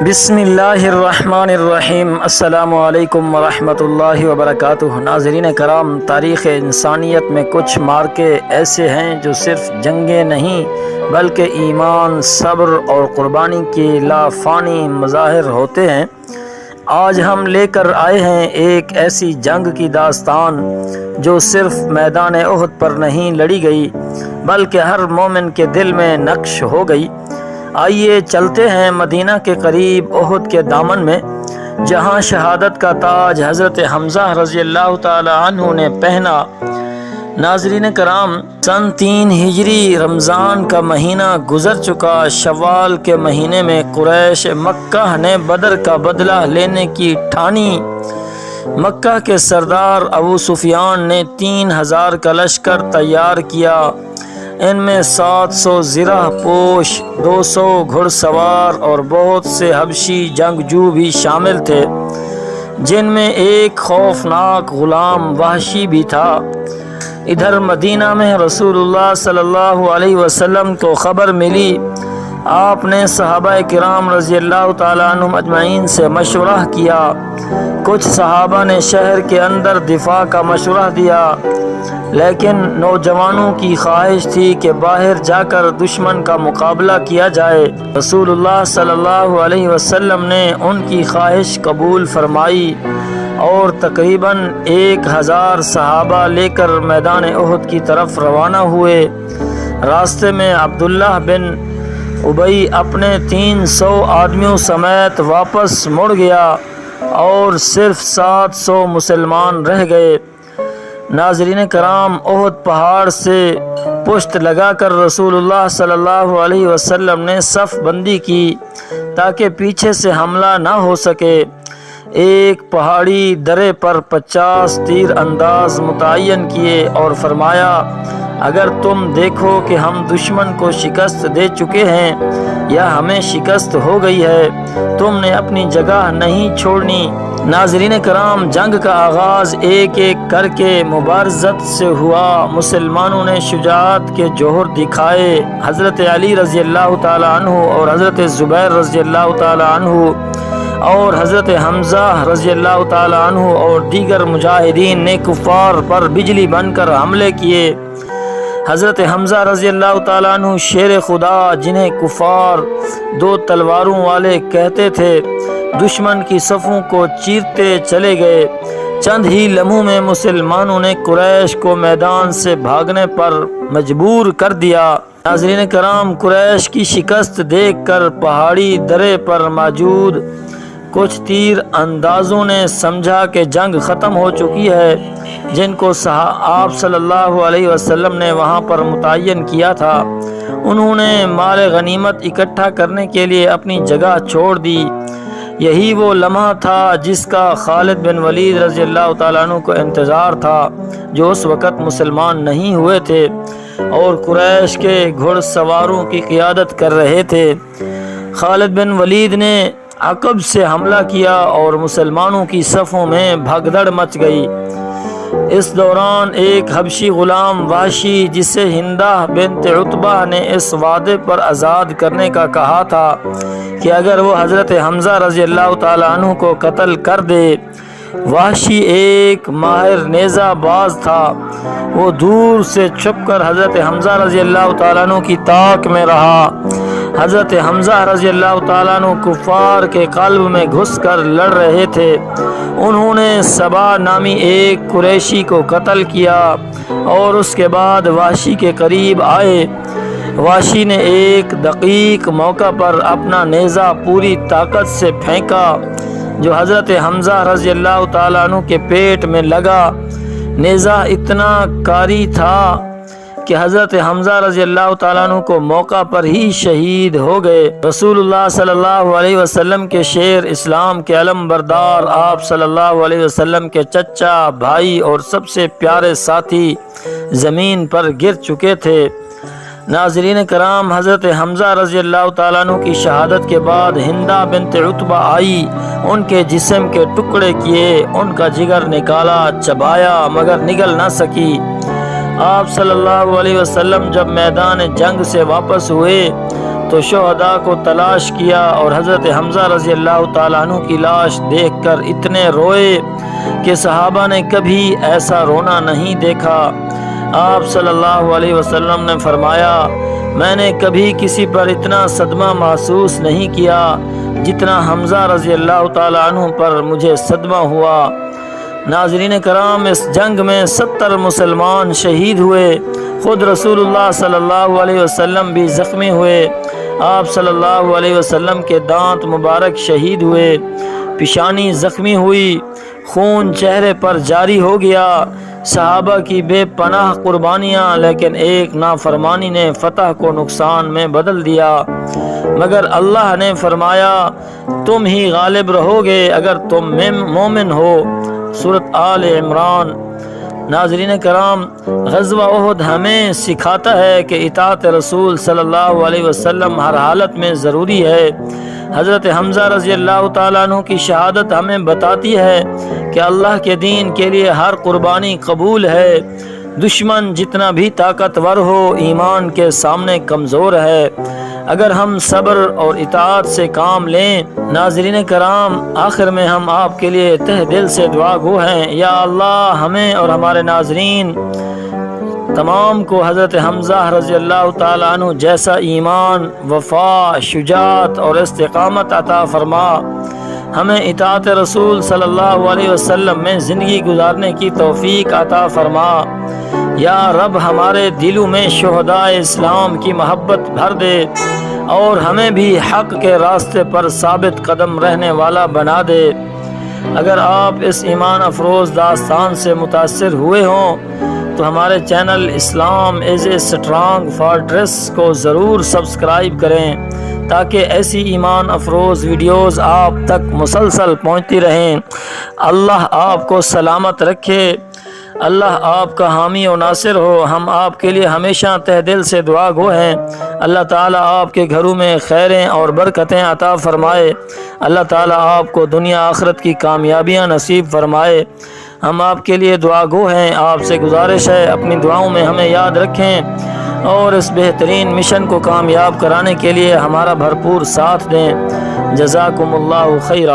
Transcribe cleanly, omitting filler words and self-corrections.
بسم اللہ الرحمن الرحیم۔ السلام علیکم ورحمۃ اللہ وبرکاتہ۔ ناظرین کرام، تاریخ انسانیت میں کچھ مارکے ایسے ہیں جو صرف جنگیں نہیں بلکہ ایمان، صبر اور قربانی کے لافانی مظاہر ہوتے ہیں۔ آج ہم لے کر آئے ہیں ایک ایسی جنگ کی داستان جو صرف میدان احد پر نہیں لڑی گئی بلکہ ہر مومن کے دل میں نقش ہو گئی۔ آئیے چلتے ہیں مدینہ کے قریب احد کے دامن میں، جہاں شہادت کا تاج حضرت حمزہ رضی اللہ تعالی عنہ نے پہنا۔ ناظرین کرام، سن 3 ہجری رمضان کا مہینہ گزر چکا۔ شوال کے مہینے میں قریش مکہ نے بدر کا بدلہ لینے کی ٹھانی۔ مکہ کے سردار ابو سفیان نے 3000 کا لشکر تیار کیا۔ ان میں 700 زرہ پوش، 200 گھڑ سوار اور بہت سے حبشی جنگجو بھی شامل تھے، جن میں ایک خوفناک غلام وحشی بھی تھا۔ ادھر مدینہ میں رسول اللہ صلی اللہ علیہ وسلم کو خبر ملی۔ آپ نے صحابہ کرام رضی اللہ تعالیٰ عنہم اجمعین سے مشورہ کیا۔ کچھ صحابہ نے شہر کے اندر دفاع کا مشورہ دیا، لیکن نوجوانوں کی خواہش تھی کہ باہر جا کر دشمن کا مقابلہ کیا جائے۔ رسول اللہ صلی اللہ علیہ وسلم نے ان کی خواہش قبول فرمائی اور تقریباً 1000 صحابہ لے کر میدان احد کی طرف روانہ ہوئے۔ راستے میں عبداللہ بن ابی اپنے 300 آدمیوں سمیت واپس مڑ گیا اور صرف 700 مسلمان رہ گئے۔ ناظرین کرام، احد پہاڑ سے پشت لگا کر رسول اللہ صلی اللہ علیہ وسلم نے صف بندی کی تاکہ پیچھے سے حملہ نہ ہو سکے۔ ایک پہاڑی درے پر 50 تیر انداز متعین کیے اور فرمایا، اگر تم دیکھو کہ ہم دشمن کو شکست دے چکے ہیں یا ہمیں شکست ہو گئی ہے، تم نے اپنی جگہ نہیں چھوڑنی۔ ناظرین کرام، جنگ کا آغاز ایک ایک کر کے مبارزت سے ہوا۔ مسلمانوں نے شجاعت کے جوہر دکھائے۔ حضرت علی رضی اللہ تعالی عنہ اور حضرت زبیر رضی اللہ تعالی عنہ اور حضرت حمزہ رضی اللہ تعالی عنہ اور دیگر مجاہدین نے کفار پر بجلی بن کر حملے کیے۔ حضرت حمزہ رضی اللہ تعالیٰ عنہ شیر خدا، جنہیں کفار 2 تلواروں والے کہتے تھے، دشمن کی صفوں کو چیرتے چلے گئے۔ چند ہی لمحوں میں مسلمانوں نے قریش کو میدان سے بھاگنے پر مجبور کر دیا۔ ناظرین کرام، قریش کی شکست دیکھ کر پہاڑی درے پر موجود کچھ تیر اندازوں نے سمجھا کہ جنگ ختم ہو چکی ہے، جن کو آپ صلی اللہ علیہ وسلم نے وہاں پر متعین کیا تھا۔ انہوں نے مال غنیمت اکٹھا کرنے کے لیے اپنی جگہ چھوڑ دی۔ یہی وہ لمحہ تھا جس کا خالد بن ولید رضی اللہ تعالیٰ عنہ کو انتظار تھا، جو اس وقت مسلمان نہیں ہوئے تھے اور قریش کے گھڑ سواروں کی قیادت کر رہے تھے۔ خالد بن ولید نے عقب سے حملہ کیا اور مسلمانوں کی صفوں میں بھگدڑ مچ گئی۔ اس دوران ایک حبشی غلام وحشی، جسے ہندہ بنت عتبہ نے اس وعدے پر آزاد کرنے کا کہا تھا کہ اگر وہ حضرت حمزہ رضی اللہ تعالیٰ عنہ کو قتل کر دے۔ وحشی ایک ماہر نیزہ باز تھا۔ وہ دور سے چھپ کر حضرت حمزہ رضی اللہ تعالیٰ عنہ کی طاق میں رہا۔ حضرت حمزہ رضی اللہ تعالیٰ عنہ کفار کے قلب میں گھس کر لڑ رہے تھے۔ انہوں نے سبا نامی ایک قریشی کو قتل کیا اور اس کے بعد وحشی کے قریب آئے۔ وحشی نے ایک دقیق موقع پر اپنا نیزہ پوری طاقت سے پھینکا، جو حضرت حمزہ رضی اللہ تعالیٰ عنہ کے پیٹ میں لگا۔ نیزہ اتنا کاری تھا کہ حضرت حمزہ رضی اللہ تعالیٰ عنہ کو موقع پر ہی شہید ہو گئے۔ رسول اللہ صلی اللہ علیہ وسلم کے شیر، اسلام کے علم بردار، آپ صلی اللہ علیہ وسلم کے چچا، بھائی اور سب سے پیارے ساتھی زمین پر گر چکے تھے۔ ناظرین کرام، حضرت حمزہ رضی اللہ تعالیٰ عنہ کی شہادت کے بعد ہندہ بنت عتبہ آئی، ان کے جسم کے ٹکڑے کیے، ان کا جگر نکالا، چبایا، مگر نگل نہ سکی۔ آپ صلی اللہ علیہ وسلم جب میدان جنگ سے واپس ہوئے تو شہداء کو تلاش کیا اور حضرت حمزہ رضی اللہ تعالیٰ عنہ کی لاش دیکھ کر اتنے روئے کہ صحابہ نے کبھی ایسا رونا نہیں دیکھا۔ آپ صلی اللہ علیہ وسلم نے فرمایا، میں نے کبھی کسی پر اتنا صدمہ محسوس نہیں کیا جتنا حمزہ رضی اللہ تعالیٰ عنہ پر مجھے صدمہ ہوا۔ ناظرین کرام، اس جنگ میں 70 مسلمان شہید ہوئے، خود رسول اللہ صلی اللہ علیہ وسلم بھی زخمی ہوئے۔ آپ صلی اللہ علیہ وسلم کے دانت مبارک شہید ہوئے، پیشانی زخمی ہوئی، خون چہرے پر جاری ہو گیا۔ صحابہ کی بے پناہ قربانیاں، لیکن ایک نافرمانی نے فتح کو نقصان میں بدل دیا۔ مگر اللہ نے فرمایا، تم ہی غالب رہو گے اگر تم مومن ہو۔ سورۃ آل عمران۔ ناظرین کرام، غزوہ احد ہمیں سکھاتا ہے کہ اطاعت رسول صلی اللہ علیہ وسلم ہر حالت میں ضروری ہے۔ حضرت حمزہ رضی اللہ تعالیٰ عنہ کی شہادت ہمیں بتاتی ہے کہ اللہ کے دین کے لیے ہر قربانی قبول ہے۔ دشمن جتنا بھی طاقتور ہو، ایمان کے سامنے کمزور ہے اگر ہم صبر اور اطاعت سے کام لیں۔ ناظرین کرام، آخر میں ہم آپ کے لیے تہ دل سے دعا گو ہیں، یا اللہ ہمیں اور ہمارے ناظرین تمام کو حضرت حمزہ رضی اللہ تعالیٰ عنہ جیسا ایمان، وفا، شجاعت اور استقامت عطا فرما۔ ہمیں اطاعت رسول صلی اللہ علیہ وسلم میں زندگی گزارنے کی توفیق عطا فرما۔ یا رب، ہمارے دلوں میں شہداء اسلام کی محبت بھر دے اور ہمیں بھی حق کے راستے پر ثابت قدم رہنے والا بنا دے۔ اگر آپ اس ایمان افروز داستان سے متاثر ہوئے ہوں تو ہمارے channel Islam as a strong fortress کو ضرور سبسکرائب کریں تاکہ ایسی ایمان افروز ویڈیوز آپ تک مسلسل پہنچتی رہیں۔ اللہ آپ کو سلامت رکھے، اللہ آپ کا حامی و ناصر ہو۔ ہم آپ کے لیے ہمیشہ تہ دل سے دعا گو ہیں۔ اللہ تعالیٰ آپ کے گھروں میں خیریں اور برکتیں عطا فرمائے۔ اللہ تعالیٰ آپ کو دنیا آخرت کی کامیابیاں نصیب فرمائے۔ ہم آپ کے لیے دعا گو ہیں۔ آپ سے گزارش ہے، اپنی دعاؤں میں ہمیں یاد رکھیں اور اس بہترین مشن کو کامیاب کرانے کے لیے ہمارا بھرپور ساتھ دیں۔ جزاکم اللہ خیرا۔